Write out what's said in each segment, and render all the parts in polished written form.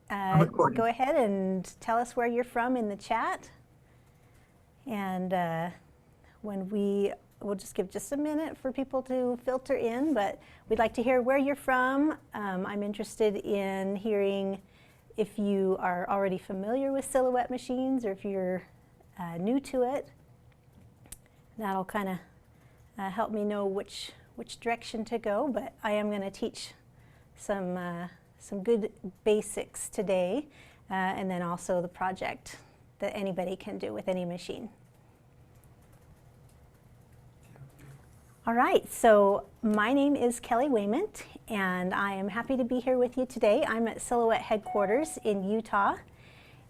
go ahead and tell us where you're from in the chat. And we'll just give just a minute for people to filter in, but we'd like to hear where you're from. I'm interested in hearing if you are already familiar with silhouette machines or if you're new to it. That'll kind of help me know which direction to go, but I am going to teach some good basics today, and then also the project that anybody can do with any machine. All right, so my name is Kelly Wayment, and I am happy to be here with you today. I'm at Silhouette headquarters in Utah,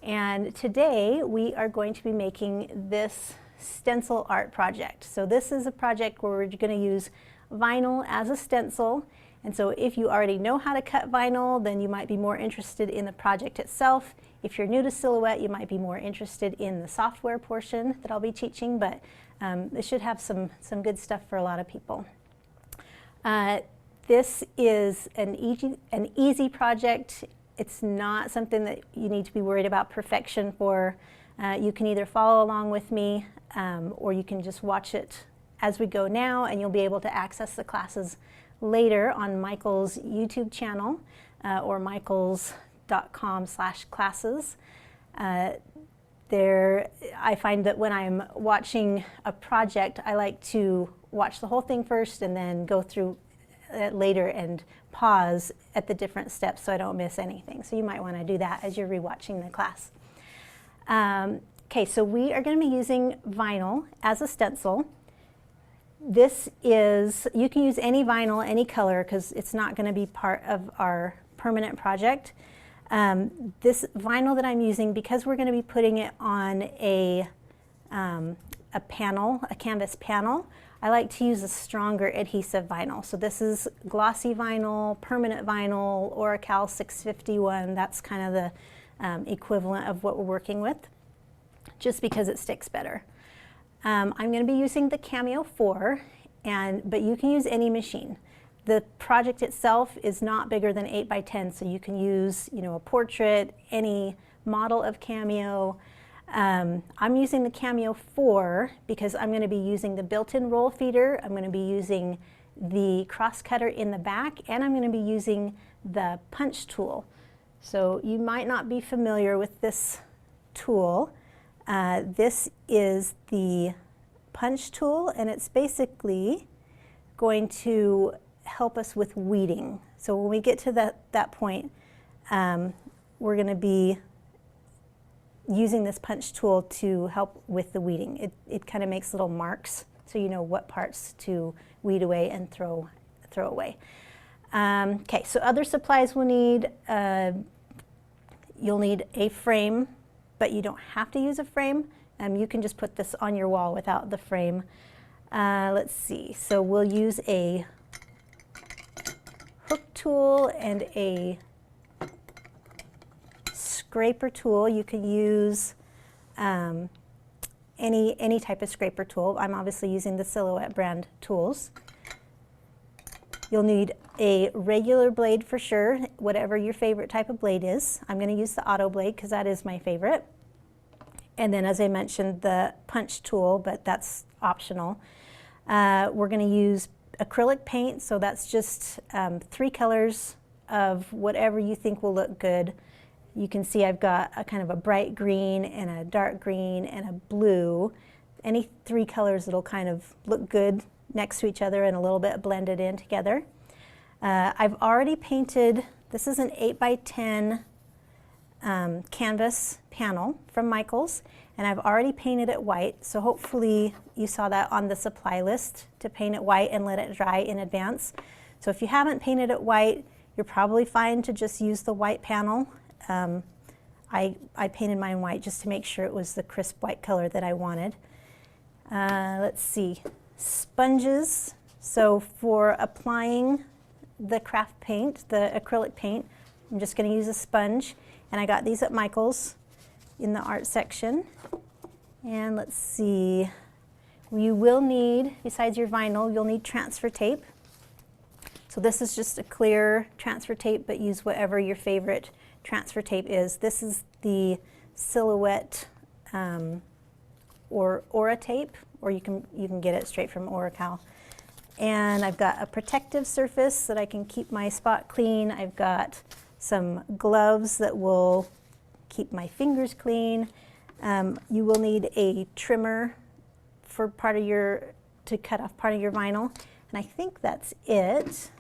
and today we are going to be making this stencil art project. So this is a project where we're going to use vinyl as a stencil, and so if you already know how to cut vinyl, then you might be more interested in the project itself. If you're new to Silhouette, you might be more interested in the software portion that I'll be teaching, but it should have some good stuff for a lot of people. This is an easy project. It's not something that you need to be worried about perfection for. You can either follow along with me or you can just watch it as we go now, and you'll be able to access the classes later on Michael's YouTube channel or michaels.com/classes. I find that when I'm watching a project, I like to watch the whole thing first and then go through it later and pause at the different steps so I don't miss anything. So you might want to do that as you're rewatching the class. Okay, so we are going to be using vinyl as a stencil. This is, you can use any vinyl, any color, because it's not going to be part of our permanent project. This vinyl that I'm using, because we're going to be putting it on a panel, a canvas panel, I like to use a stronger adhesive vinyl. So this is glossy vinyl, permanent vinyl, Oracal 651. That's kind of the equivalent of what we're working with, just because it sticks better. I'm going to be using the Cameo 4, but you can use any machine. The project itself is not bigger than 8 by 10, so you can use, a portrait, any model of Cameo. I'm using the Cameo 4 because I'm going to be using the built-in roll feeder. I'm going to be using the cross cutter in the back, and I'm going to be using the punch tool. So you might not be familiar with this tool. This is the punch tool, and it's basically going to help us with weeding. So when we get to that point, we're going to be using this punch tool to help with the weeding. It kind of makes little marks so you know what parts to weed away and throw away. Okay, so other supplies we'll need, you'll need a frame, but you don't have to use a frame. You can just put this on your wall without the frame. Let's see, so we'll use a hook tool and a scraper tool. You can use any type of scraper tool. I'm obviously using the Silhouette brand tools. You'll need a regular blade for sure, whatever your favorite type of blade is. I'm going to use the Autoblade because that is my favorite. And then, as I mentioned, the punch tool, but that's optional. We're going to use acrylic paint, so that's just 3 colors of whatever you think will look good. You can see I've got a kind of a bright green and a dark green and a blue. Any 3 colors that'll kind of look good next to each other and a little bit blended in together. I've already painted, this is an 8 by 10 canvas panel from Michaels, and I've already painted it white, so hopefully you saw that on the supply list to paint it white and let it dry in advance. So if you haven't painted it white, you're probably fine to just use the white panel. I painted mine white just to make sure it was the crisp white color that I wanted. Let's see, sponges. So for applying the craft paint, the acrylic paint, I'm just going to use a sponge, and I got these at Michaels in the art section. And let's see, you will need, besides your vinyl, you'll need transfer tape. So this is just a clear transfer tape, but use whatever your favorite transfer tape is. This is the Silhouette or Aura tape, or you can get it straight from Oracal. And I've got a protective surface that I can keep my spot clean. I've got some gloves that will keep my fingers clean. You will need a trimmer for to cut off part of your vinyl. And I think that's it.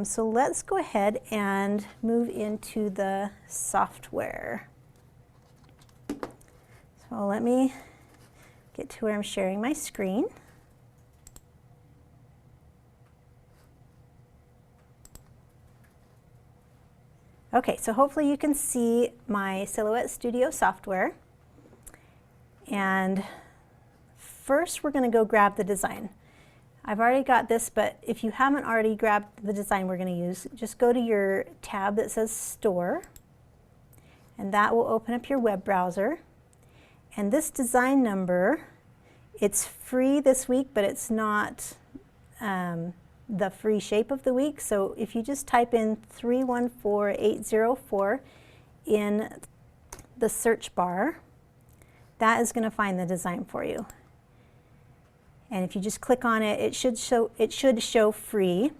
So let's go ahead and move into the software. So let me get to where I'm sharing my screen. Okay, so hopefully you can see my Silhouette Studio software. And first we're going to go grab the design. I've already got this, but if you haven't already grabbed the design we're going to use, just go to your tab that says Store, and that will open up your web browser. And this design number, it's free this week, but it's not the free shape of the week. So if you just type in 314804 in the search bar, that is going to find the design for you. And if you just click on it, it should show free.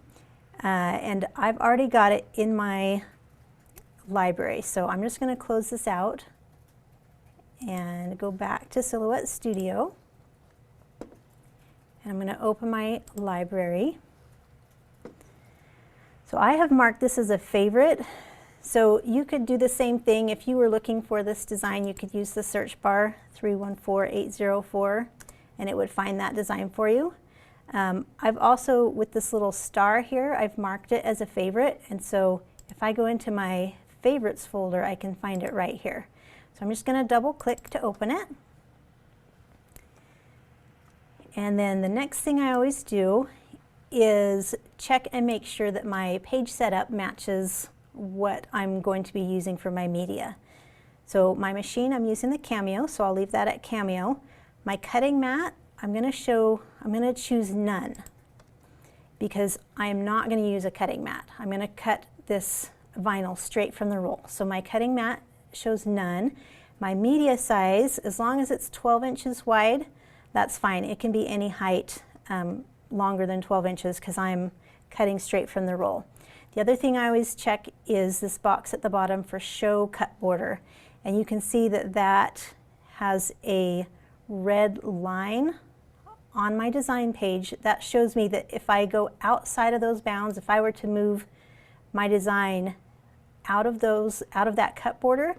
And I've already got it in my library. So I'm just going to close this out and go back to Silhouette Studio. And I'm going to open my library. So I have marked this as a favorite. So you could do the same thing. If you were looking for this design, you could use the search bar 314804 and it would find that design for you. I've also, with this little star here, I've marked it as a favorite. And so if I go into my favorites folder, I can find it right here. So I'm just going to double click to open it. And then the next thing I always do is check and make sure that my page setup matches what I'm going to be using for my media. So my machine, I'm using the Cameo, so I'll leave that at Cameo. My cutting mat, I'm going to choose none because I'm not going to use a cutting mat. I'm going to cut this vinyl straight from the roll. So my cutting mat shows none. My media size, as long as it's 12 inches wide, that's fine. It can be any height longer than 12 inches because I'm cutting straight from the roll. The other thing I always check is this box at the bottom for show cut border. And you can see that that has a red line on my design page. That shows me that if I go outside of those bounds, if I were to move my design out of that cut border,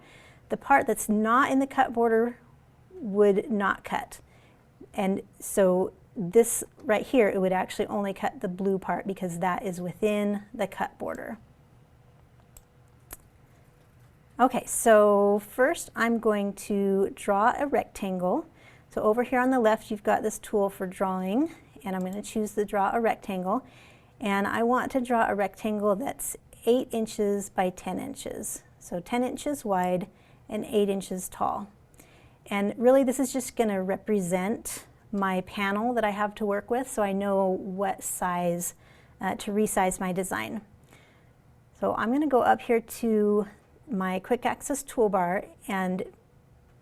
the part that's not in the cut border would not cut. And so this right here, it would actually only cut the blue part because that is within the cut border. Okay, so first I'm going to draw a rectangle. So over here on the left, you've got this tool for drawing, and I'm going to choose the draw a rectangle. And I want to draw a rectangle that's 8 inches by 10 inches. So 10 inches wide and 8 inches tall. And really this is just going to represent my panel that I have to work with, so I know what size to resize my design. So I'm going to go up here to my quick access toolbar, and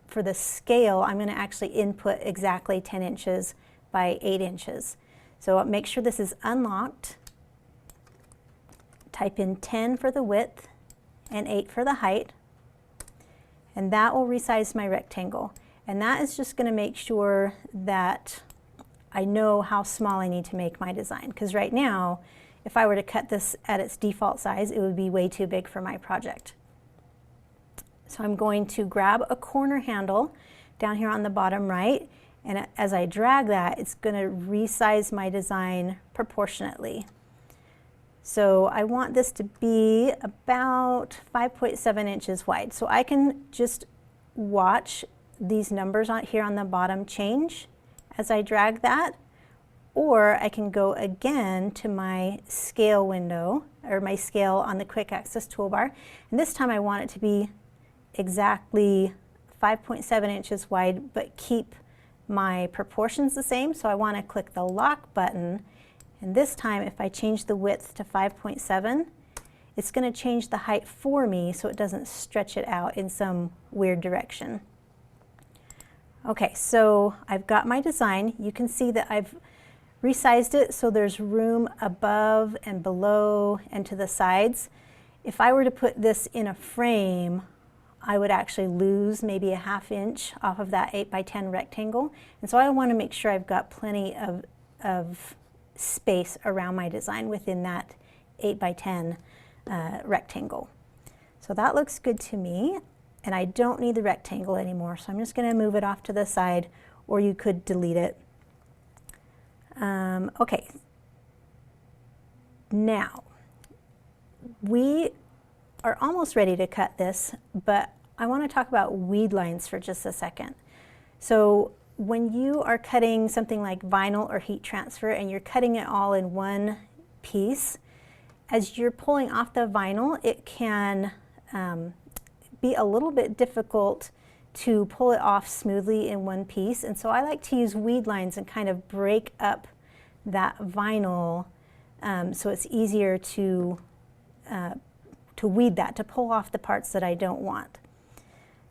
for the scale I'm going to actually input exactly 10 inches by 8 inches. So make sure this is unlocked. Type in 10 for the width and 8 for the height, and that will resize my rectangle. And that is just going to make sure that I know how small I need to make my design, because right now if I were to cut this at its default size, it would be way too big for my project. So I'm going to grab a corner handle down here on the bottom right, and as I drag that, it's going to resize my design proportionately. So I want this to be about 5.7 inches wide. So I can just watch these numbers here on the bottom change as I drag that, or I can go again to my scale window, or my scale on the quick access toolbar, and this time I want it to be exactly 5.7 inches wide, but keep my proportions the same. So I want to click the lock button, and this time if I change the width to 5.7, it's going to change the height for me so it doesn't stretch it out in some weird direction. Okay, so I've got my design. You can see that I've resized it so there's room above and below and to the sides. If I were to put this in a frame, I would actually lose maybe a ½ inch off of that 8 by 10 rectangle. And so I want to make sure I've got plenty of space around my design within that 8 by 10 rectangle. So that looks good to me, and I don't need the rectangle anymore, so I'm just going to move it off to the side, or you could delete it. Okay, now we are almost ready to cut this, but I want to talk about weed lines for just a second. So when you are cutting something like vinyl or heat transfer and you're cutting it all in one piece, as you're pulling off the vinyl, it can be a little bit difficult to pull it off smoothly in one piece. And so I like to use weed lines and kind of break up that vinyl so it's easier to weed that, to pull off the parts that I don't want.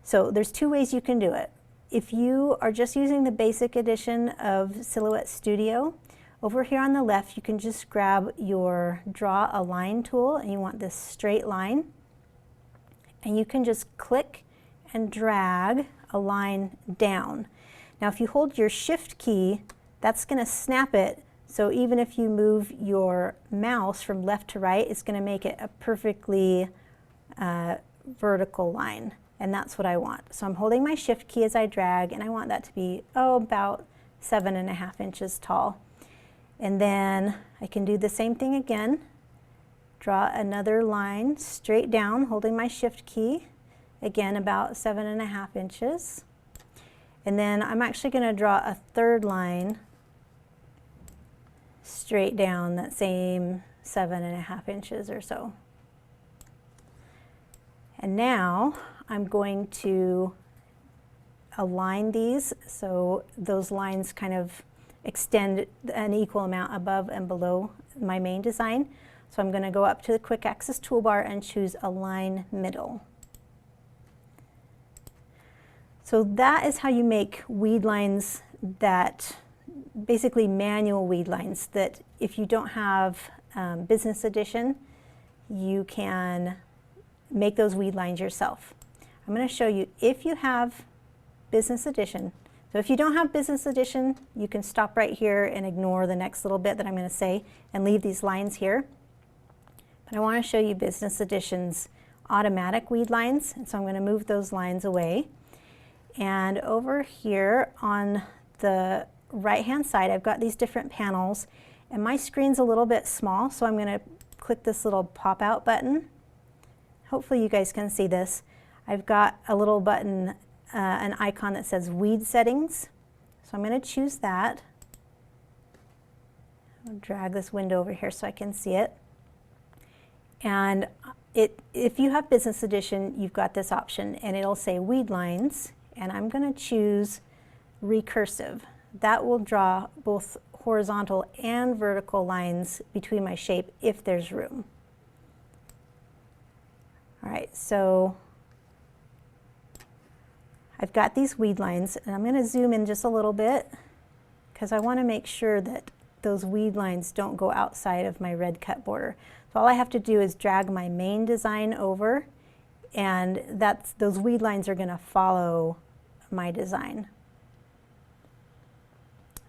So there's two ways you can do it. If you are just using the basic edition of Silhouette Studio, over here on the left, you can just grab your Draw a Line tool, and you want this straight line. And you can just click and drag a line down. Now, if you hold your Shift key, that's going to snap it. So even if you move your mouse from left to right, it's going to make it a perfectly vertical line. And that's what I want. So I'm holding my Shift key as I drag, and I want that to be, about 7½ inches tall. And then I can do the same thing again. Draw another line straight down, holding my Shift key, again about 7½ inches. And then I'm actually going to draw a third line straight down that same 7½ inches or so. And now I'm going to align these so those lines kind of extend an equal amount above and below my main design. So I'm going to go up to the Quick Access toolbar and choose Align Middle. So that is how you make weed lines, that basically manual weed lines, that if you don't have Business Edition, you can make those weed lines yourself. I'm going to show you if you have Business Edition. So if you don't have Business Edition, you can stop right here and ignore the next little bit that I'm going to say and leave these lines here. But I want to show you Business Edition's automatic weed lines, and so I'm going to move those lines away. And over here on the right-hand side, I've got these different panels, and my screen's a little bit small, so I'm going to click this little pop-out button. Hopefully you guys can see this. I've got a little button, an icon that says Weed Settings. So I'm going to choose that. I'll drag this window over here so I can see it. And if you have Business Edition, you've got this option, and it'll say Weed Lines, and I'm going to choose Recursive. That will draw both horizontal and vertical lines between my shape if there's room. All right, so I've got these weed lines, and I'm going to zoom in just a little bit because I want to make sure that those weed lines don't go outside of my red cut border. So all I have to do is drag my main design over, and those weed lines are going to follow my design.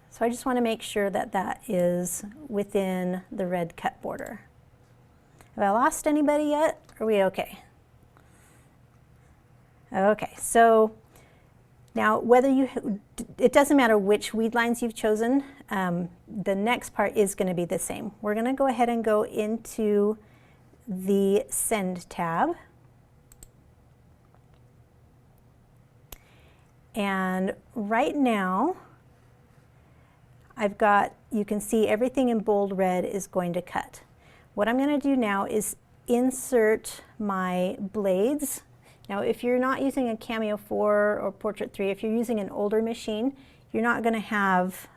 So I just want to make sure that that is within the red cut border. Have I lost anybody yet? Are we okay? Okay, so now it doesn't matter which weed lines you've chosen, the next part is going to be the same. We're going to go ahead and go into the Send tab. And right now, you can see everything in bold red is going to cut. What I'm going to do now is insert my blades. Now, if you're not using a Cameo 4 or Portrait 3, if you're using an older machine, you're not going to have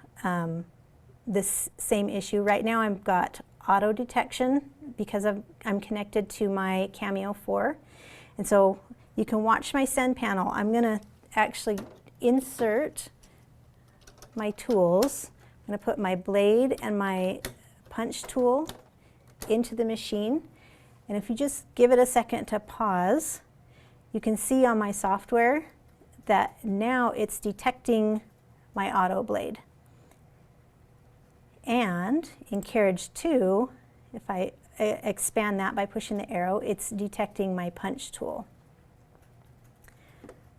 this same issue. Right now I've got auto detection because I'm connected to my Cameo 4. And so you can watch my send panel. I'm going to actually insert my tools. I'm going to put my blade and my punch tool into the machine. And if you just give it a second to pause, you can see on my software that now it's detecting my Autoblade. And in Carriage 2, if I expand that by pushing the arrow, it's detecting my punch tool.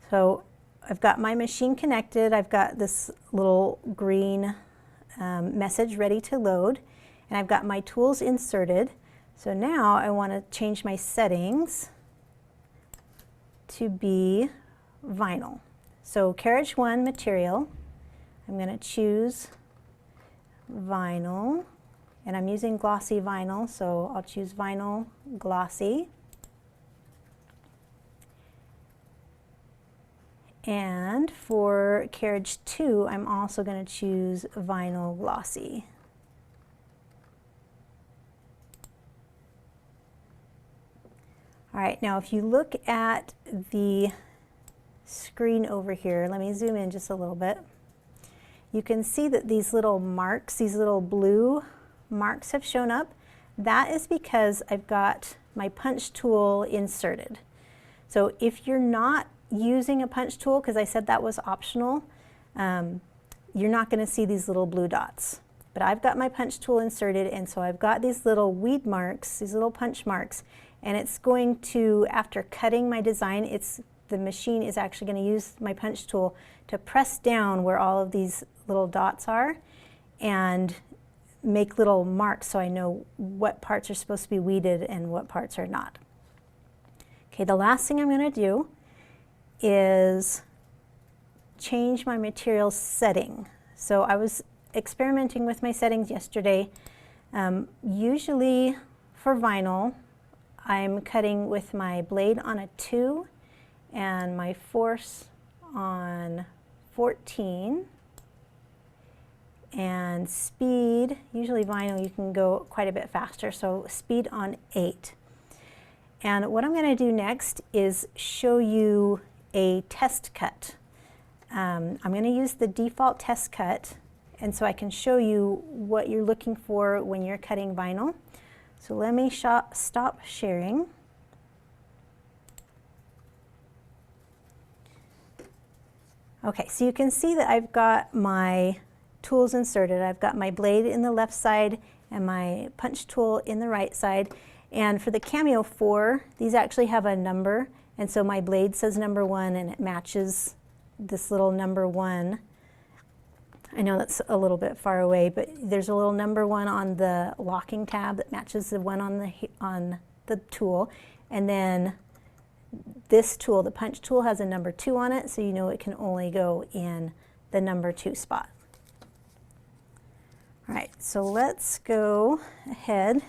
So I've got my machine connected. I've got this little green message ready to load, and I've got my tools inserted. So now I want to change my settings to be vinyl. So Carriage 1 material, I'm going to choose vinyl, and I'm using glossy vinyl, so I'll choose vinyl glossy. And for Carriage 2, I'm also going to choose vinyl glossy. All right, now if you look at the screen over here, let me zoom in just a little bit. You can see that these little marks, these little blue marks have shown up. That is because I've got my punch tool inserted. So if you're not using a punch tool, because I said that was optional, you're not going to see these little blue dots. But I've got my punch tool inserted, and so I've got these little weed marks, these little punch marks, and it's going to, after cutting my design, the machine is actually going to use my punch tool to press down where all of these little dots are and make little marks so I know what parts are supposed to be weeded and what parts are not. Okay, the last thing I'm going to do is change my material setting. So I was experimenting with my settings yesterday. Usually for vinyl, I'm cutting with my blade on a 2 and my force on 14. And speed, usually vinyl you can go quite a bit faster, so speed on 8. And what I'm going to do next is show you a test cut. I'm going to use the default test cut, and so I can show you what you're looking for when you're cutting vinyl. So let me stop sharing. Okay, so you can see that I've got my tools inserted. I've got my blade in the left side and my punch tool in the right side. And for the Cameo 4, these actually have a number, and so my blade says number 1 and it matches this little number 1. I know that's a little bit far away, but there's a little number 1 on the locking tab that matches the one on the tool. And then this tool, the punch tool, has a number 2 on it, so you know it can only go in the number 2 spot. All right, so let's go ahead.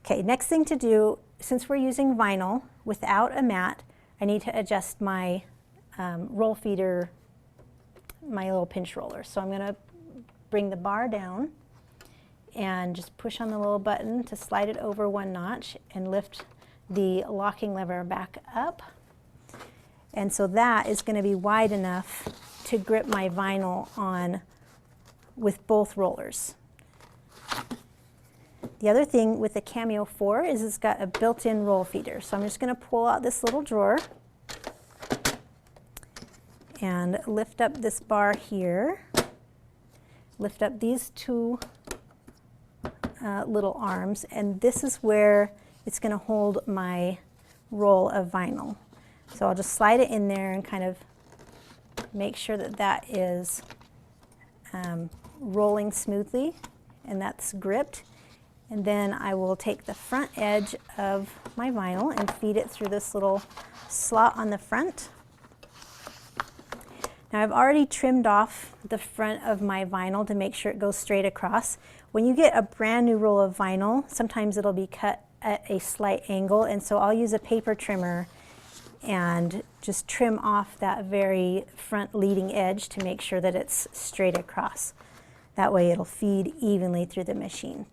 Okay, next thing to do, since we're using vinyl without a mat, I need to adjust my roll feeder, my little pinch roller. So I'm going to bring the bar down and just push on the little button to slide it over 1 notch and lift the locking lever back up. And so that is going to be wide enough to grip my vinyl on with both rollers. The other thing with the Cameo 4 is it's got a built-in roll feeder. So I'm just going to pull out this little drawer and lift up this bar here. Lift up these 2 little arms, and this is where it's going to hold my roll of vinyl. So I'll just slide it in there and kind of make sure that that is rolling smoothly and that's gripped. And then I will take the front edge of my vinyl and feed it through this little slot on the front. Now I've already trimmed off the front of my vinyl to make sure it goes straight across. When you get a brand new roll of vinyl, sometimes it'll be cut at a slight angle, and so I'll use a paper trimmer and just trim off that very front leading edge to make sure that it's straight across. That way it'll feed evenly through the machine.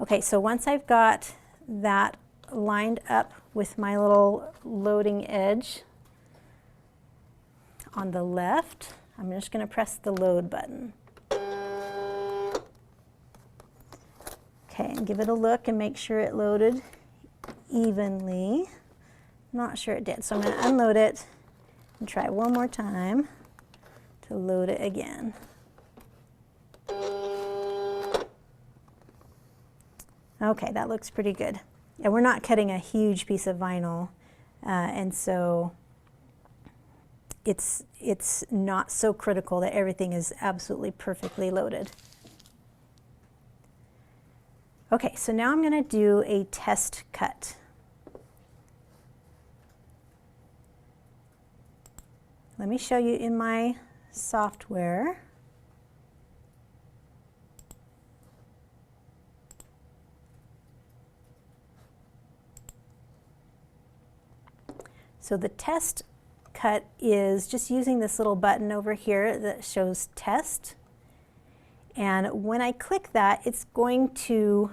Okay, so once I've got that lined up with my little loading edge on the left, I'm just going to press the load button. Okay, and give it a look and make sure it loaded evenly. Not sure it did, so I'm going to unload it and try one more time to load it again. Okay, that looks pretty good. And we're not cutting a huge piece of vinyl, and so it's not so critical that everything is absolutely perfectly loaded. Okay, so now I'm going to do a test cut. Let me show you in my software. So the test cut is just using this little button over here that shows test. And when I click that, it's going to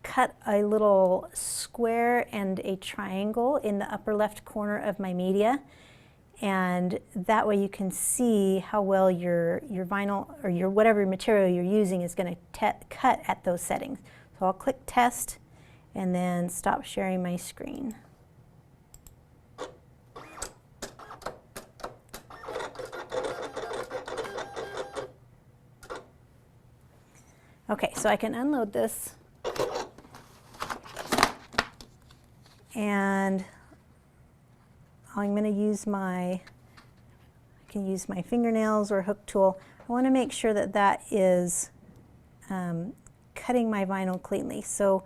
cut a little square and a triangle in the upper left corner of my media. And that way you can see how well your vinyl or your whatever material you're using is going to cut at those settings. So I'll click test and then stop sharing my screen. Okay, so I can unload this, and I'm going to use I can use my fingernails or hook tool. I want to make sure that that is cutting my vinyl cleanly. So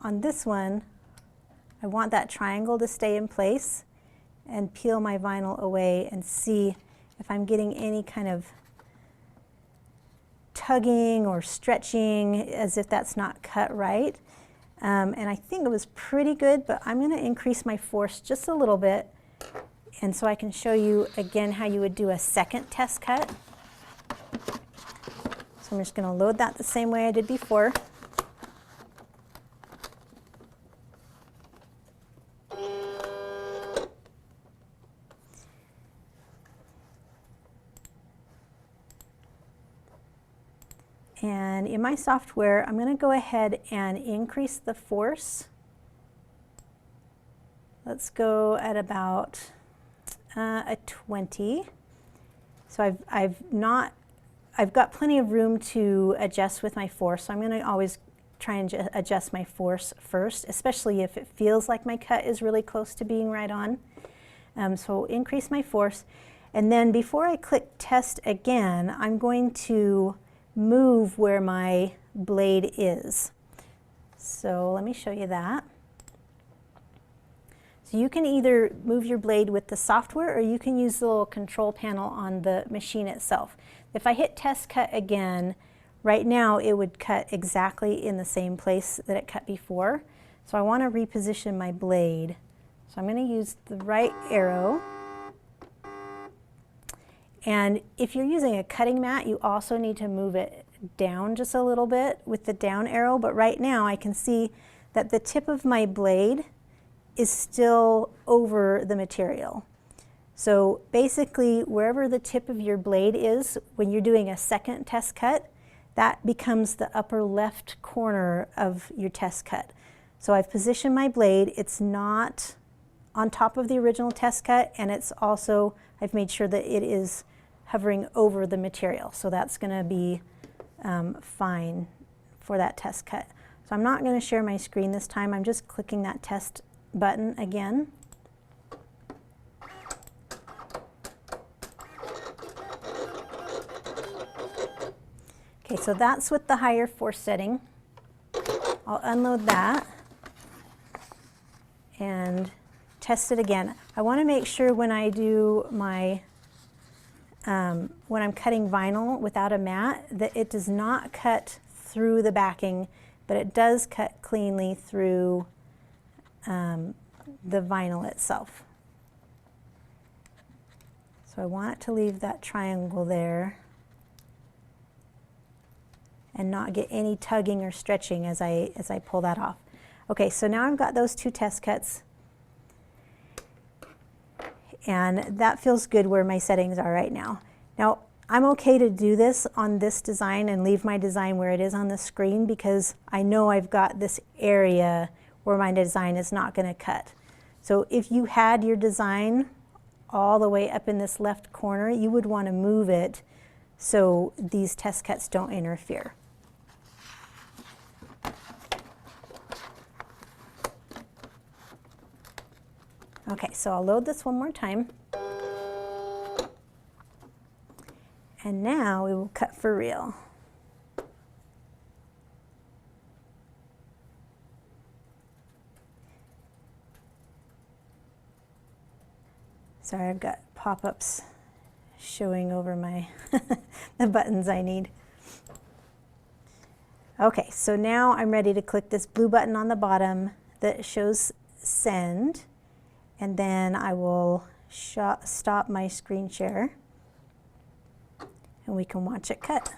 on this one, I want that triangle to stay in place and peel my vinyl away and see if I'm getting any kind of tugging or stretching as if that's not cut right. And I think it was pretty good, but I'm going to increase my force just a little bit, and so I can show you again how you would do a second test cut. So I'm just going to load that the same way I did before. And in my software, I'm going to go ahead and increase the force. Let's go at about a 20. So I've got plenty of room to adjust with my force. So I'm going to always try and adjust my force first, especially if it feels like my cut is really close to being right on. So increase my force. And then before I click test again, I'm going to move where my blade is. So let me show you that. So you can either move your blade with the software, or you can use the little control panel on the machine itself. If I hit test cut again, right now it would cut exactly in the same place that it cut before. So I want to reposition my blade. So I'm going to use the right arrow. And if you're using a cutting mat, you also need to move it down just a little bit with the down arrow. But right now I can see that the tip of my blade is still over the material. So basically, wherever the tip of your blade is, when you're doing a second test cut, that becomes the upper left corner of your test cut. So I've positioned my blade. It's not on top of the original test cut, and it's also, I've made sure that it is hovering over the material. So that's going to be fine for that test cut. So I'm not going to share my screen this time. I'm just clicking that test button again. Okay, so that's with the higher force setting. I'll unload that and test it again. I want to make sure when I do my when I'm cutting vinyl without a mat, that it does not cut through the backing, but it does cut cleanly through the vinyl itself. So I want it to leave that triangle there and not get any tugging or stretching as I pull that off. Okay, so now I've got those 2 test cuts, and that feels good where my settings are right now. Now, I'm okay to do this on this design and leave my design where it is on the screen because I know I've got this area where my design is not going to cut. So if you had your design all the way up in this left corner, you would want to move it so these test cuts don't interfere. Okay, so I'll load this one more time. And now we will cut for real. Sorry, I've got pop-ups showing over my the buttons I need. Okay, so now I'm ready to click this blue button on the bottom that shows send, and then I will stop my screen share and we can watch it cut.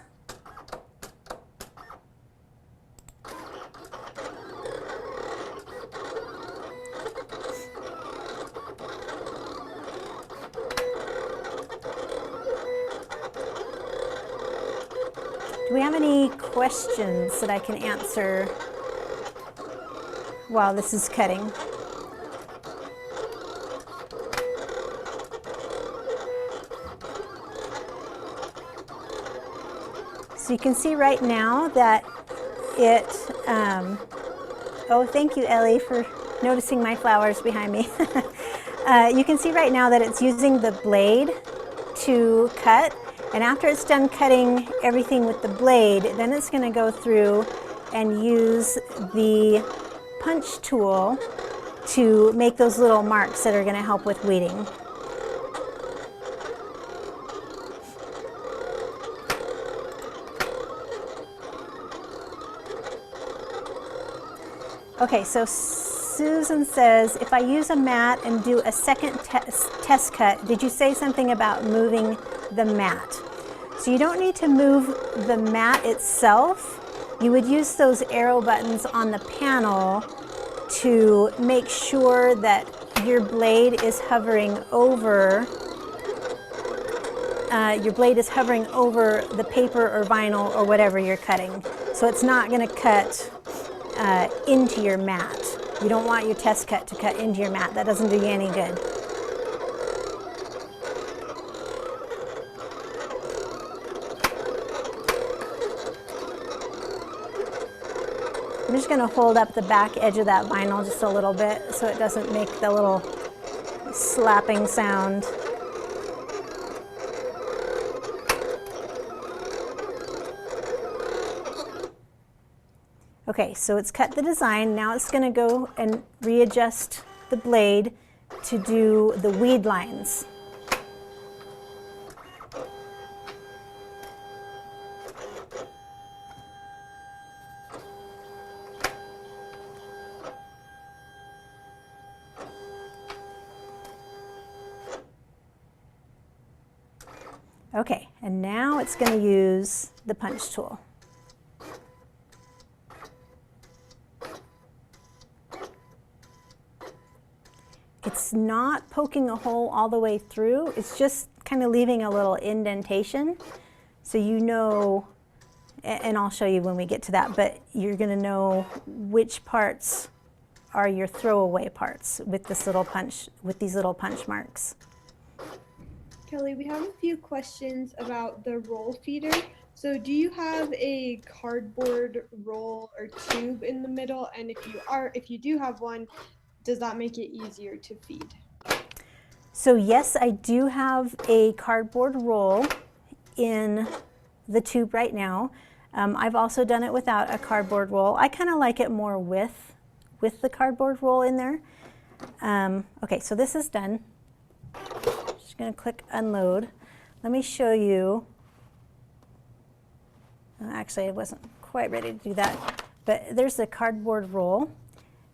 Do we have any questions that I can answer while this is cutting? So you can see right now that it, oh, thank you, Ellie, for noticing my flowers behind me. You can see right now that it's using the blade to cut. And after it's done cutting everything with the blade, then it's going to go through and use the punch tool to make those little marks that are going to help with weeding. Okay, so Susan says, if I use a mat and do a second test cut, did you say something about moving the mat? So you don't need to move the mat itself. You would use those arrow buttons on the panel to make sure that your blade is hovering over the paper or vinyl or whatever you're cutting. So it's not going to cut into your mat. You don't want your test cut to cut into your mat. That doesn't do you any good. I'm just going to hold up the back edge of that vinyl just a little bit so it doesn't make the little slapping sound. Okay, so it's cut the design. Now it's going to go and readjust the blade to do the weed lines. Okay, and now it's going to use the punch tool. It's not poking a hole all the way through, it's just kind of leaving a little indentation. So you know, and I'll show you when we get to that, but you're going to know which parts are your throwaway parts with this little punch, with these little punch marks. Kelly, we have a few questions about the roll feeder. So do you have a cardboard roll or tube in the middle? And if you do have one, does that make it easier to feed? So yes, I do have a cardboard roll in the tube right now. I've also done it without a cardboard roll. I kind of like it more with the cardboard roll in there. Okay, so this is done. Just going to click unload. Let me show you. Actually, I wasn't quite ready to do that, but there's the cardboard roll.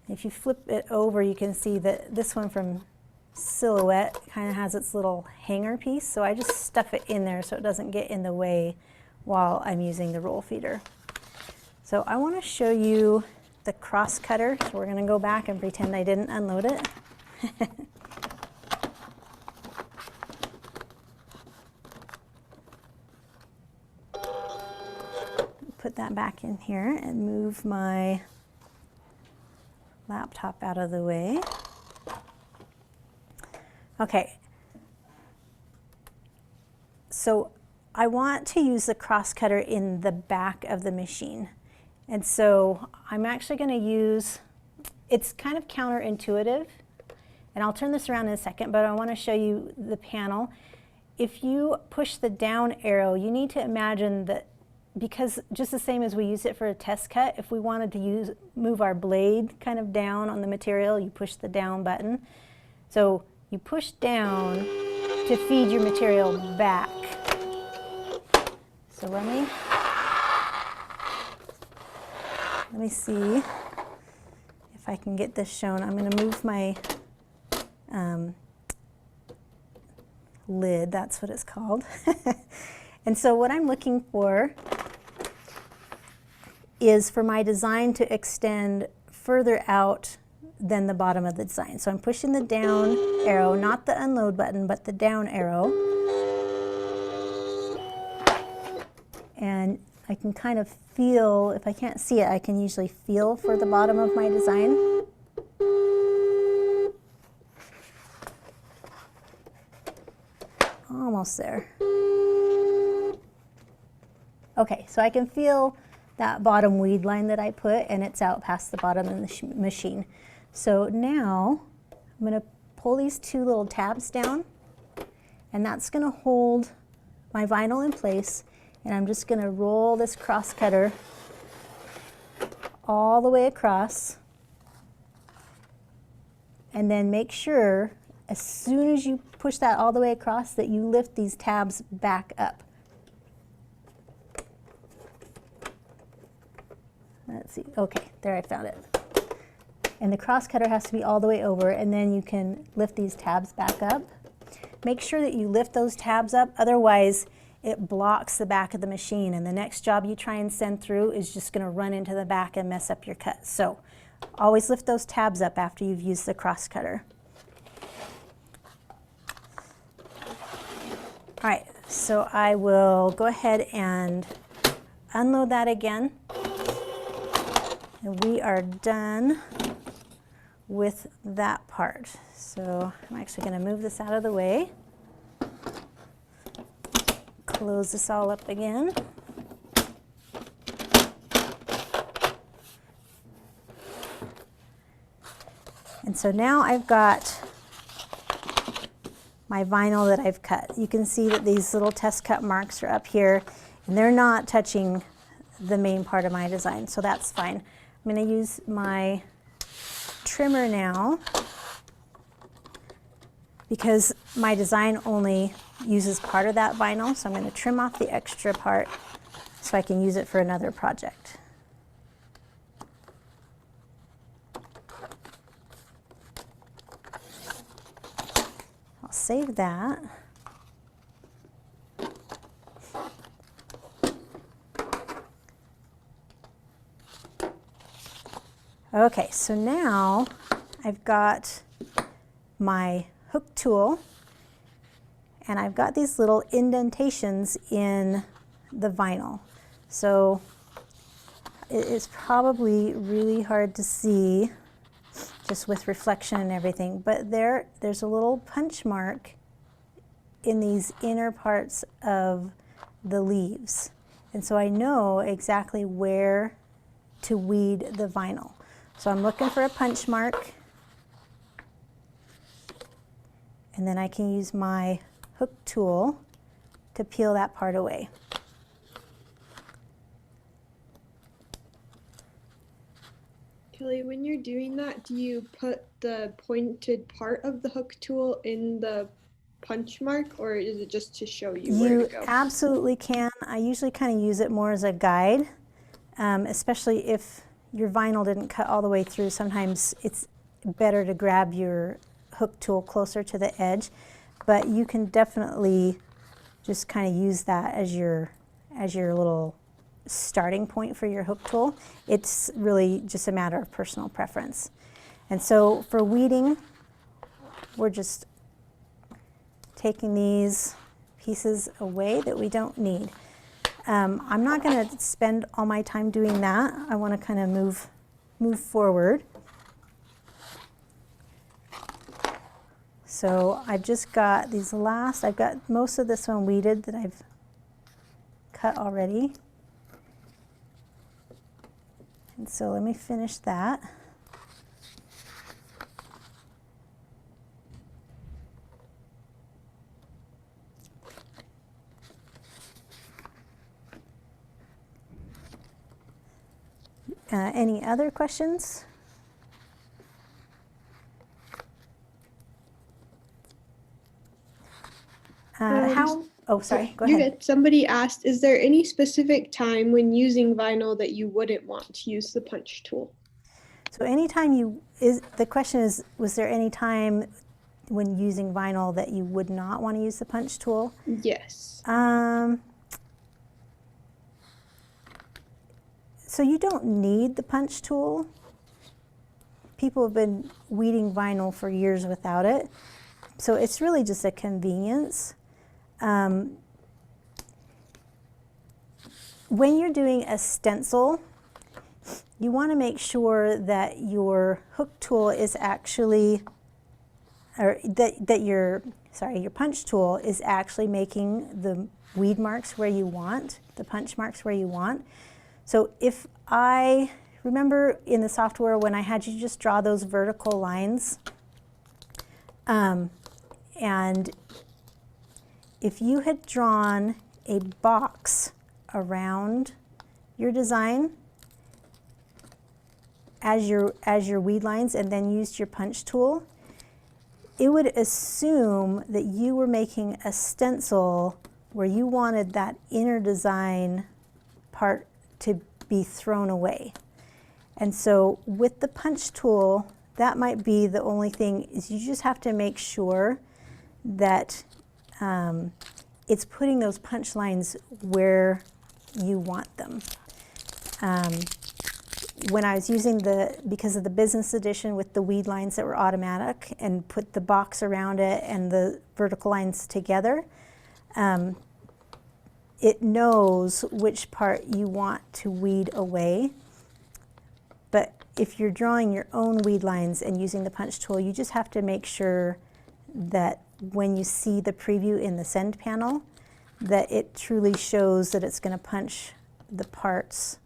If you flip it over, you can see that this one from silhouette kind of has its little hanger piece, so I just stuff it in there so it doesn't get in the way while I'm using the roll feeder. So I want to show you the cross cutter, so we're going to go back and pretend I didn't unload it. Put that back in here and move my laptop out of the way. Okay, so I want to use the cross cutter in the back of the machine. And so I'm actually going to use, it's kind of counterintuitive, and I'll turn this around in a second, but I want to show you the panel. If you push the down arrow, you need to imagine that, because just the same as we use it for a test cut, if we wanted to move our blade kind of down on the material, you push the down button. So you push down to feed your material back. So let me see if I can get this shown. I'm going to move my lid, that's what it's called. And so what I'm looking for is for my design to extend further out than the bottom of the design. So I'm pushing the down arrow, not the unload button, but the down arrow. And I can kind of feel, if I can't see it, I can usually feel for the bottom of my design. Almost there. Okay, so I can feel that bottom weed line that I put, and it's out past the bottom of the machine. So now I'm going to pull these two little tabs down, and that's going to hold my vinyl in place, and I'm just going to roll this cross cutter all the way across, and then make sure as soon as you push that all the way across that you lift these tabs back up. Let's see, okay, there I found it. And the cross cutter has to be all the way over, and then you can lift these tabs back up. Make sure that you lift those tabs up, otherwise it blocks the back of the machine, and the next job you try and send through is just going to run into the back and mess up your cut. So always lift those tabs up after you've used the cross cutter. All right, so I will go ahead and unload that again. And we are done with that part. So I'm actually going to move this out of the way. Close this all up again. And so now I've got my vinyl that I've cut. You can see that these little test cut marks are up here, and they're not touching the main part of my design, so that's fine. I'm going to use my trimmer now because my design only uses part of that vinyl, so I'm going to trim off the extra part so I can use it for another project. I'll save that. Okay, so now I've got my hook tool, and I've got these little indentations in the vinyl. So it is probably really hard to see just with reflection and everything, but there's a little punch mark in these inner parts of the leaves. And so I know exactly where to weed the vinyl. So I'm looking for a punch mark, and then I can use my hook tool to peel that part away. Kelly, when you're doing that, do you put the pointed part of the hook tool in the punch mark, or is it just to show you where to go? You absolutely can. I usually kind of use it more as a guide, especially if your vinyl didn't cut all the way through. Sometimes it's better to grab your hook tool closer to the edge, but you can definitely just kind of use that as your little starting point for your hook tool. It's really just a matter of personal preference. And so for weeding, we're just taking these pieces away that we don't need. I'm not going to spend all my time doing that. I want to kind of move forward. So I've just got these I've got most of this one weeded that I've cut already. And so let me finish that. Any other questions? Oh, sorry, go ahead. You're good. Somebody asked, is there any specific time when using vinyl that you wouldn't want to use the punch tool? So anytime the question is, was there any time when using vinyl that you would not want to use the punch tool? Yes. So you don't need the punch tool. People have been weeding vinyl for years without it. So it's really just a convenience. When you're doing a stencil, you want to make sure that your hook tool is actually, or that your punch tool is actually making the weed marks where you want, the punch marks where you want. So if I remember in the software when I had you just draw those vertical lines, and if you had drawn a box around your design as your weed lines and then used your punch tool, it would assume that you were making a stencil where you wanted that inner design part to be thrown away. And so with the punch tool, that might be the only thing, is you just have to make sure that it's putting those punch lines where you want them. When I was using because of the business edition with the weed lines that were automatic and put the box around it and the vertical lines together, it knows which part you want to weed away. But if you're drawing your own weed lines and using the punch tool, you just have to make sure that when you see the preview in the send panel, that it truly shows that it's going to punch the parts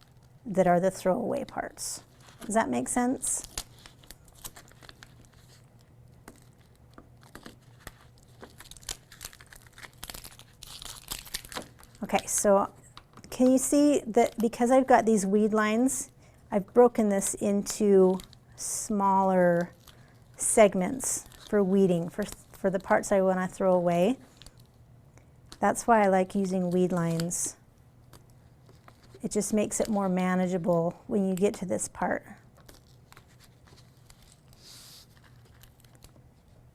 that are the throwaway parts. Does that make sense? Okay, so can you see that because I've got these weed lines, I've broken this into smaller segments for weeding, for the parts I want to throw away. That's why I like using weed lines. It just makes it more manageable when you get to this part.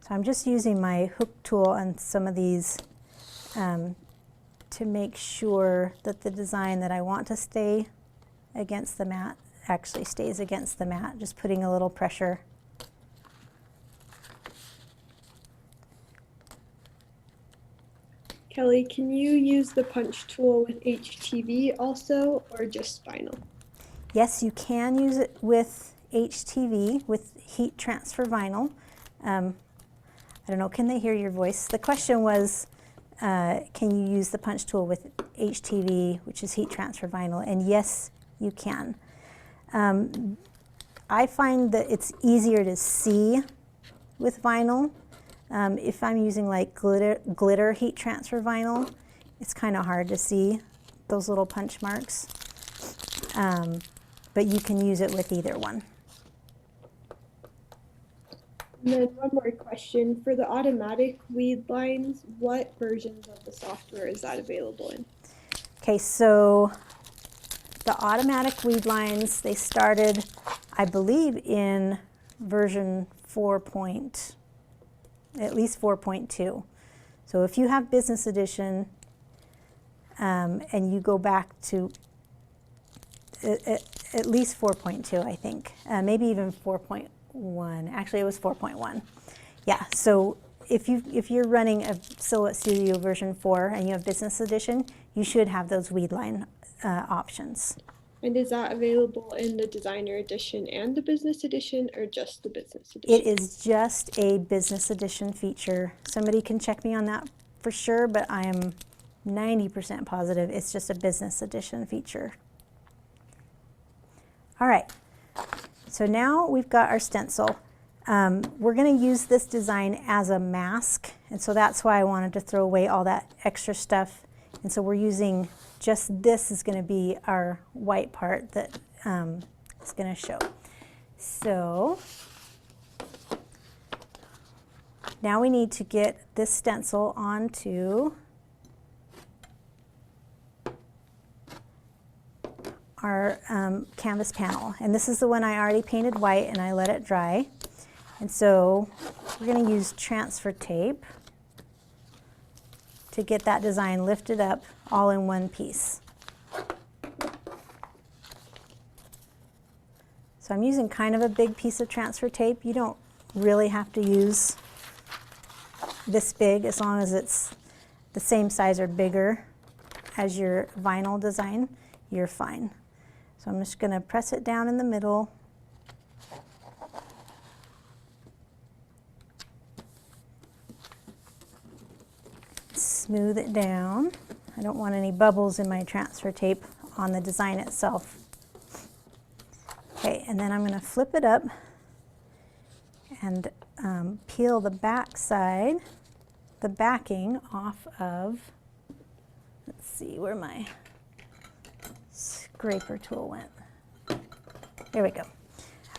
So I'm just using my hook tool on some of these to make sure that the design that I want to stay against the mat actually stays against the mat, just putting a little pressure. Kelly, can you use the punch tool with HTV also, or just vinyl? Yes, you can use it with HTV, with heat transfer vinyl. I don't know, can they hear your voice? The question was, can you use the punch tool with HTV, which is heat transfer vinyl? And yes, you can. I find that it's easier to see with vinyl. If I'm using like glitter heat transfer vinyl, it's kind of hard to see those little punch marks. But you can use it with either one. And then one more question. For the automatic weed lines, what versions of the software is that available in? Okay, so the automatic weed lines, they started, I believe, in version 4.0. at least 4.2. So if you have business edition and you go back to at least 4.2, I think, maybe even 4.1. Actually, it was 4.1. Yeah, so if you're running a Silhouette Studio version 4 and you have business edition, you should have those weed line options. And is that available in the designer edition and the business edition, or just the business edition? It is just a business edition feature. Somebody can check me on that for sure, but I am 90% positive it's just a business edition feature. All right, so now we've got our stencil. We're going to use this design as a mask, and so that's why I wanted to throw away all that extra stuff. And so we're using just this is going to be our white part that is going to show. So now we need to get this stencil onto our canvas panel. And this is the one I already painted white and I let it dry. And so we're going to use transfer tape to get that design lifted up all in one piece. So I'm using kind of a big piece of transfer tape. You don't really have to use this big as long as it's the same size or bigger as your vinyl design, you're fine. So I'm just going to press it down in the middle. Smooth it down. I don't want any bubbles in my transfer tape on the design itself. Okay, and then I'm going to flip it up and peel the back side, the backing off of, let's see where my scraper tool went. There we go.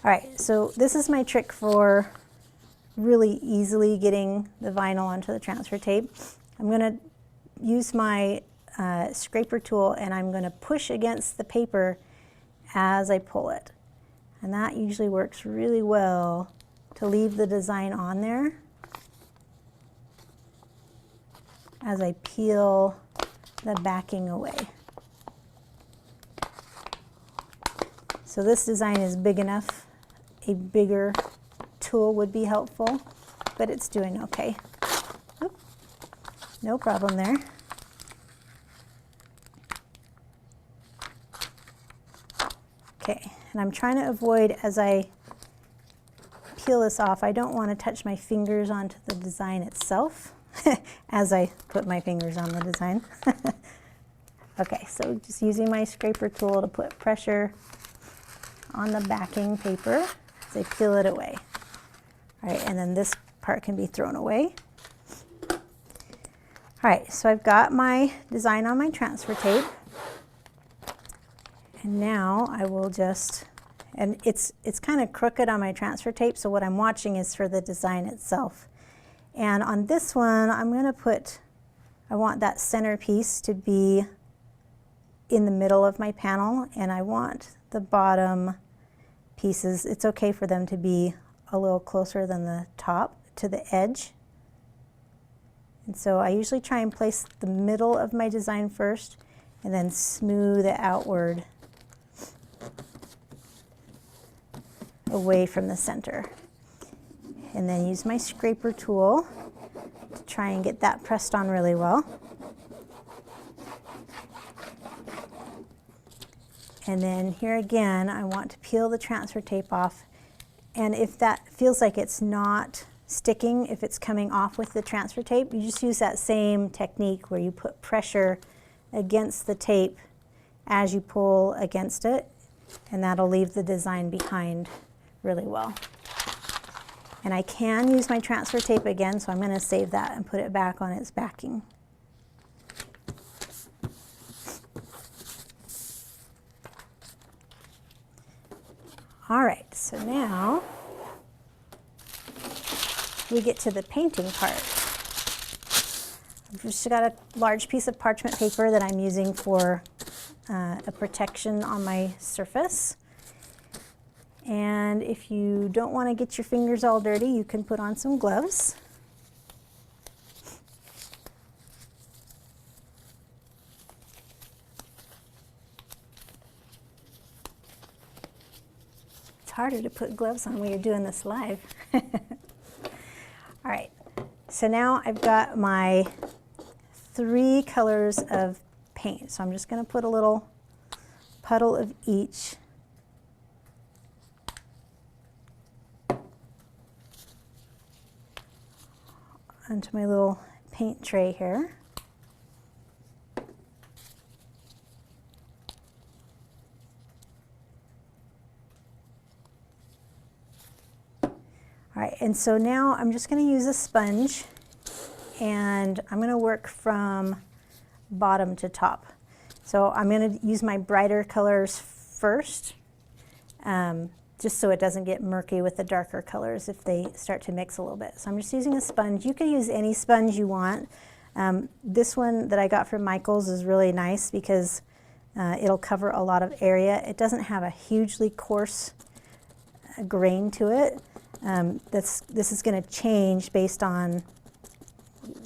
All right, so this is my trick for really easily getting the vinyl onto the transfer tape. I'm going to use my scraper tool and I'm going to push against the paper as I pull it. And that usually works really well to leave the design on there as I peel the backing away. So this design is big enough. A bigger tool would be helpful, but it's doing okay. Oop, no problem there. Okay, and I'm trying to avoid, as I peel this off, I don't want to touch my fingers onto the design itself as I put my fingers on the design. Okay, so just using my scraper tool to put pressure on the backing paper as I peel it away. All right, and then this part can be thrown away. All right, so I've got my design on my transfer tape. And now I will just, and it's kind of crooked on my transfer tape, so what I'm watching is for the design itself. And on this one, I'm going to put, I want that center piece to be in the middle of my panel, and I want the bottom pieces, it's okay for them to be a little closer than the top to the edge. And so I usually try and place the middle of my design first and then smooth it outward away from the center. And then use my scraper tool to try and get that pressed on really well. And then here again, I want to peel the transfer tape off. And if that feels like it's not sticking, if it's coming off with the transfer tape, you just use that same technique where you put pressure against the tape as you pull against it, and that'll leave the design behind really well. And I can use my transfer tape again, so I'm going to save that and put it back on its backing. All right, so now we get to the painting part. I've just got a large piece of parchment paper that I'm using for a protection on my surface. And if you don't want to get your fingers all dirty, you can put on some gloves. harder to put gloves on when you're doing this live. All right, so now I've got my 3 colors of paint. So I'm just going to put a little puddle of each onto my little paint tray here. All right, and so now I'm just going to use a sponge, and I'm going to work from bottom to top. So I'm going to use my brighter colors first, just so it doesn't get murky with the darker colors if they start to mix a little bit. So I'm just using a sponge. You can use any sponge you want. This one that I got from Michael's is really nice because it'll cover a lot of area. It doesn't have a hugely coarse grain to it. This is going to change based on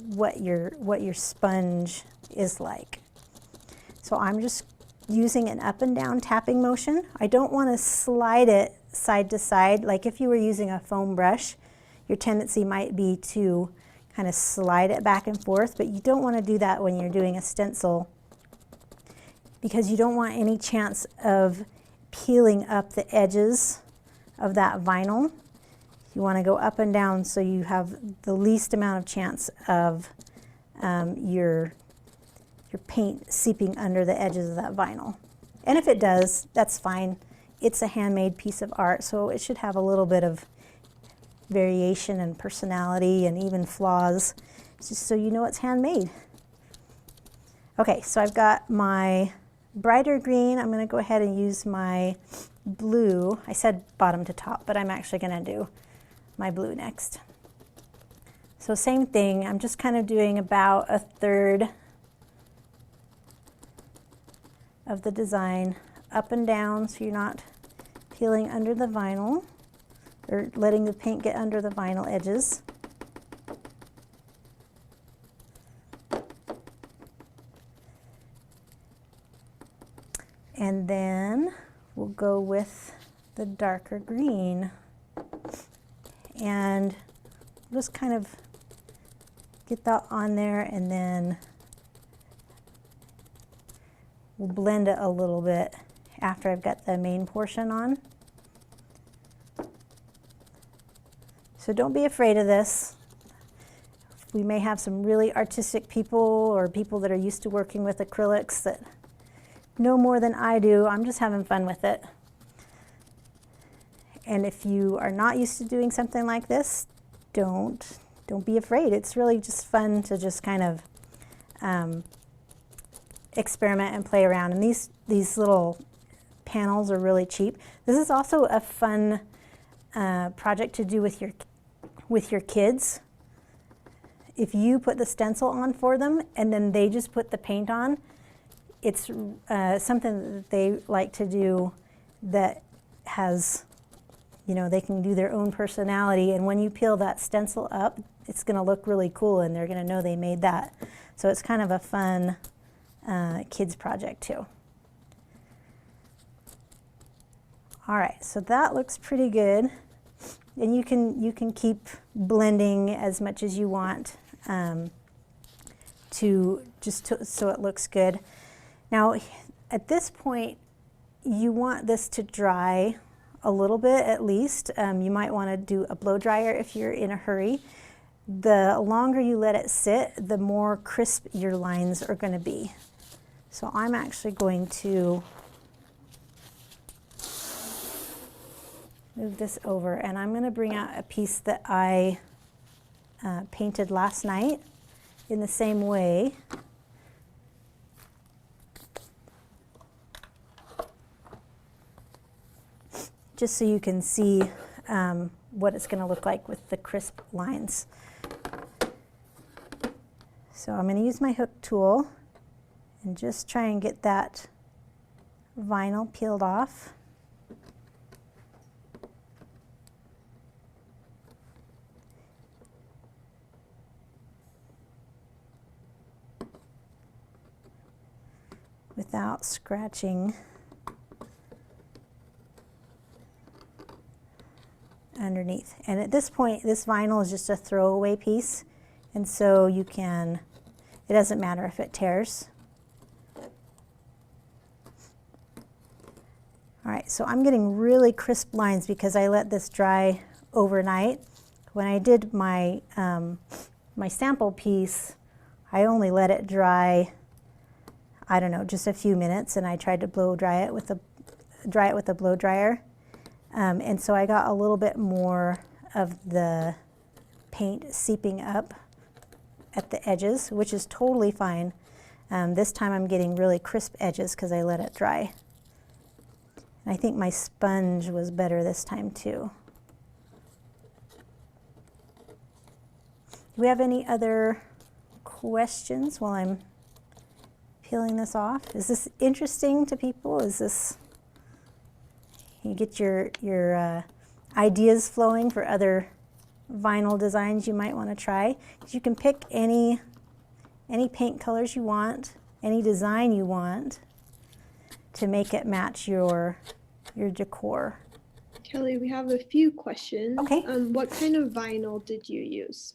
what your sponge is like. So I'm just using an up and down tapping motion. I don't want to slide it side to side. Like if you were using a foam brush, your tendency might be to kind of slide it back and forth, but you don't want to do that when you're doing a stencil because you don't want any chance of peeling up the edges of that vinyl. You want to go up and down so you have the least amount of chance of your paint seeping under the edges of that vinyl. And if it does, that's fine. It's a handmade piece of art, so it should have a little bit of variation and personality and even flaws, just so you know it's handmade. Okay, so I've got my brighter green. I'm going to go ahead and use my blue. I said bottom to top, but I'm actually going to do my blue next. So same thing, I'm just kind of doing about a third of the design up and down so you're not peeling under the vinyl or letting the paint get under the vinyl edges. And then we'll go with the darker green. And just kind of get that on there, and then we'll blend it a little bit after I've got the main portion on. So don't be afraid of this. We may have some really artistic people or people that are used to working with acrylics that know more than I do. I'm just having fun with it. And if you are not used to doing something like this, don't be afraid. It's really just fun to just kind of experiment and play around. And these little panels are really cheap. This is also a fun project to do with your kids. If you put the stencil on for them and then they just put the paint on, it's something that they like to do that has, you know, they can do their own personality, and when you peel that stencil up, it's going to look really cool and they're going to know they made that. So it's kind of a fun kids project too. All right, so that looks pretty good, and you can keep blending as much as you want so it looks good. Now at this point you want this to dry a little bit at least. You might want to do a blow dryer if you're in a hurry. The longer you let it sit, the more crisp your lines are going to be. So I'm actually going to move this over, and I'm going to bring out a piece that I painted last night in the same way. Just so you can see what it's going to look like with the crisp lines. So I'm going to use my hook tool and just try and get that vinyl peeled off. Without scratching underneath. And at this point, this vinyl is just a throwaway piece, and so you can, it doesn't matter if it tears. All right, so I'm getting really crisp lines because I let this dry overnight. When I did my, my sample piece, I only let it dry, I don't know, just a few minutes, and I tried to blow dry it with a blow dryer. And so I got a little bit more of the paint seeping up at the edges, which is totally fine. This time I'm getting really crisp edges because I let it dry. And I think my sponge was better this time too. Do we have any other questions while I'm peeling this off? Is this interesting to people? Is this, you get your ideas flowing for other vinyl designs you might want to try? You can pick any paint colors you want, any design you want to make it match your decor. Kelly, we have a few questions. Okay. What kind of vinyl did you use?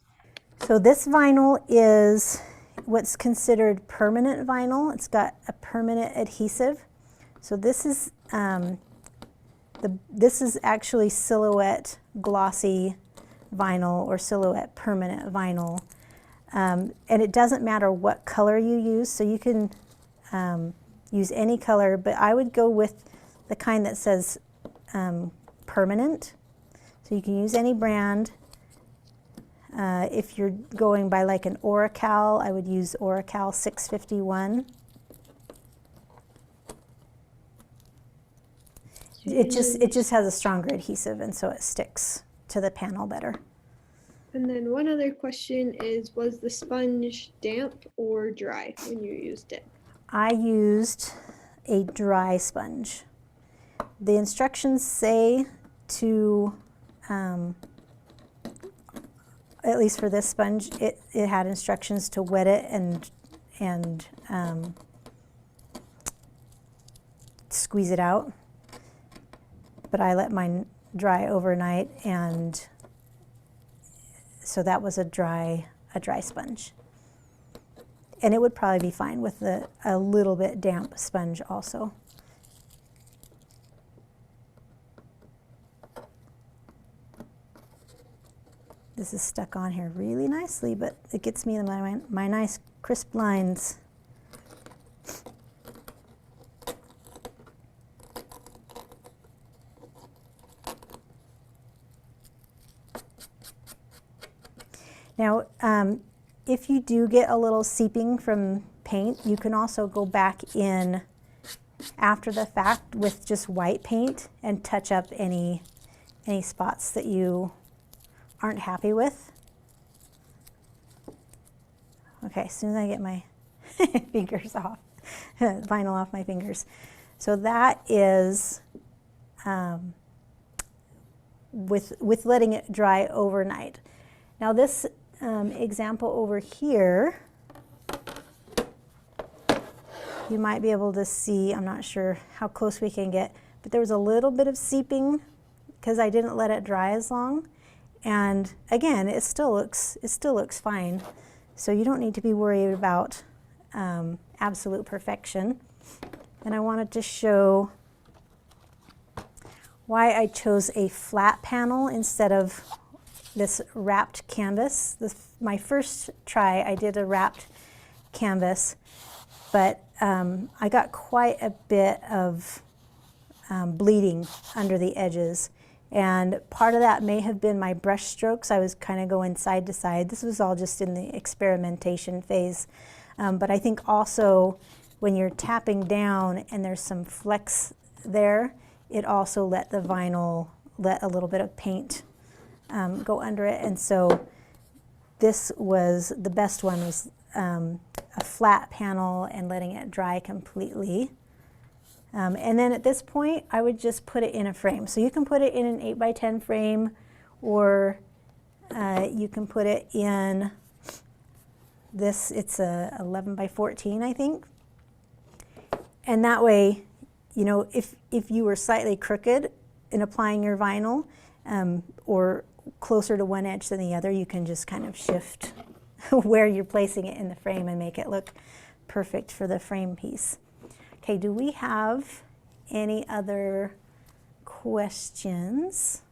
So this vinyl is what's considered permanent vinyl. It's got a permanent adhesive. So this is this is actually Silhouette glossy vinyl or Silhouette permanent vinyl. And it doesn't matter what color you use, so you can use any color, but I would go with the kind that says permanent. So you can use any brand. If you're going by like an Oracal, I would use Oracal 651. It just has a stronger adhesive, and so it sticks to the panel better. And then one other question is, was the sponge damp or dry when you used it? I used a dry sponge. The instructions say to, at least for this sponge, it had instructions to wet it and squeeze it out. But I let mine dry overnight, and so that was a dry sponge. And it would probably be fine with a little bit damp sponge also. This is stuck on here really nicely, but it gets me my nice crisp lines. Now, if you do get a little seeping from paint, you can also go back in after the fact with just white paint and touch up any spots that you aren't happy with. Okay, as soon as I get my fingers off, vinyl off my fingers. So that is with letting it dry overnight. Now this example over here, you might be able to see, I'm not sure how close we can get, but there was a little bit of seeping because I didn't let it dry as long. And again, it still looks fine. So you don't need to be worried about absolute perfection. And I wanted to show why I chose a flat panel instead of this wrapped canvas. My first try, I did a wrapped canvas, but I got quite a bit of bleeding under the edges. And part of that may have been my brush strokes. I was kind of going side to side. This was all just in the experimentation phase. But I think also when you're tapping down and there's some flex there, it also let the vinyl, let a little bit of paint go under it. And so this was, the best one was a flat panel and letting it dry completely. And then at this point, I would just put it in a frame. So you can put it in an 8x10 frame, or you can put it in this, it's a 11x14, I think. And that way, you know, if you were slightly crooked in applying your vinyl, or closer to one edge than the other, you can just kind of shift where you're placing it in the frame and make it look perfect for the frame piece. Okay, do we have any other questions?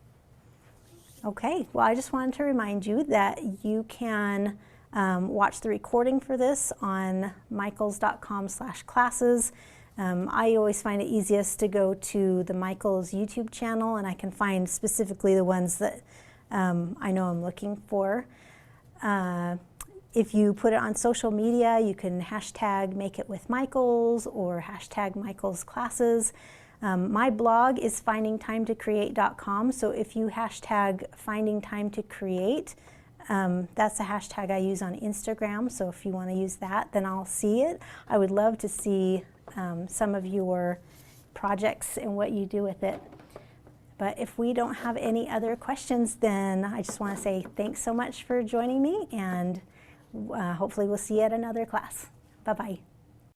Okay, well, I just wanted to remind you that you can watch the recording for this on michaels.com/classes. I always find it easiest to go to the Michaels YouTube channel, and I can find specifically the ones that I know I'm looking for. If you put it on social media, you can hashtag Make It With Michaels or hashtag Michaels Classes. My blog is findingtimetocreate.com, so if you hashtag findingtimetocreate, that's a hashtag I use on Instagram, so if you want to use that, then I'll see it. I would love to see some of your projects and what you do with it. But if we don't have any other questions, then I just want to say thanks so much for joining me, and hopefully we'll see you at another class. Bye-bye.